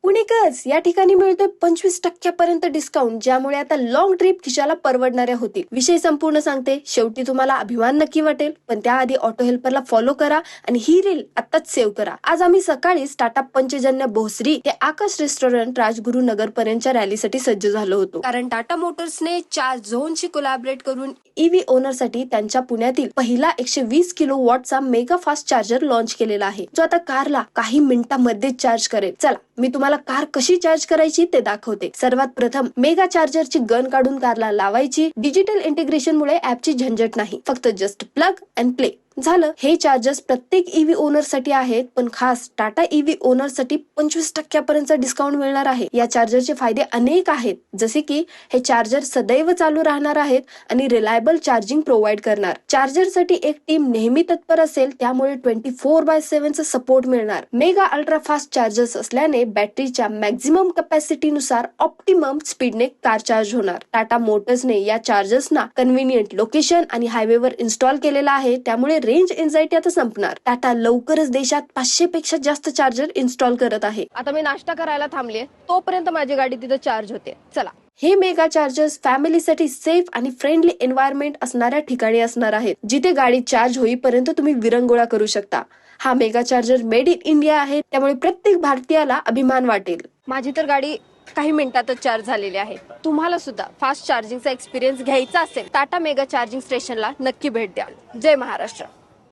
पुणेकच या ठिकाणी मिळतोय 25% डिस्काउंट, ज्यामुळे आता लॉंग ट्रिप खिशाला परवडणाऱ्या होतील. विषय संपूर्ण सांगते, शेवटी तुम्हाला अभिमान नक्की वाटेल. पण त्याआधी ऑटो हेल्परला फॉलो करा आणि ही रील आताच सेव्ह करा. आज आम्ही सकाळीच टाटा पंचजन्य भोसरी ते आकाश रेस्टॉरंट राजगुरू नगर पर्यंतच्या रॅलीसाठी सज्ज झालो होतो. कारण टाटा मोटर्सने 4 झोनशी कोलॅबरेट करून ईव्ही ओनरसाठी त्यांच्या पुण्यातील पहिला 120 किलो वॉटचा मेगा फास्ट चार्जर लॉन्च केलेला आहे, जो आता कारला काही मिनिटांमध्ये चार्ज करेल. चला मी तुम्हाला कार कशी चार्ज करायची ते दाखवते. सर्वात प्रथम मेगा चार्जरची गन काढून कारला लावायची. डिजिटल इंटिग्रेशन मुळे ऍपची झंझट नाही, फक्त जस्ट प्लग अँड प्ले झालं. हे चार्जर्स प्रत्येक ईव्ही ओनर साठी आहेत, पण खास टाटा ईव्ही ओनर साठी 25% डिस्काउंट मिळणार आहे. या चार्जरचे फायदे अनेक आहेत, जसे की हे चार्जर सदैव चालू राहणार आहेत आणि रिलायबल चार्जिंग प्रोव्हाइड करणार. चार्जर साठी एक टीम नेहमी तत्पर असेल, त्यामुळे 24/7 चा सपोर्ट मिळणार. मेगा अल्ट्रा फास्ट चार्जर्स असल्याने बॅटरीच्या मॅक्झिमम कॅपॅसिटी नुसार ऑप्टिमम स्पीडने कार चार्ज होणार. टाटा मोटर्सने या चार्जर्सना कन्व्हिनियंट लोकेशन आणि हायवेवर इन्स्टॉल केलेला आहे, त्यामुळे रेंज एन्झायटी आता संपणार. टाटा लवकरच देशात 500 पेक्षा जास्त चार्जर इन्स्टॉल करत आहे. आता मी नाश्ता करायला थांबले, तोपर्यंत माझी गाडी तिथे चार्ज होते. चला. हे मेगा चार्जर्स फॅमिलीसाठी सेफ आणि फ्रेंडली एन्व्हायरमेंट असणाऱ्या ठिकाणी असणार आहेत, जिथे गाडी चार्ज होईपर्यंत तुम्ही विरंगुळा करू शकता. हा mega charger made in India आहे, त्यामुळे प्रत्येक भारतीयाला अभिमान वाटेल. माझी तर गाडी काही मिनिटातच चार्ज झालेली आहे. तुम्हाला सुद्धा फास्ट चार्जिंगचा एक्सपिरियन्स घ्यायचा असेल, टाटा मेगा चार्जिंग स्टेशनला नक्की भेट द्या. जय महाराष्ट्र.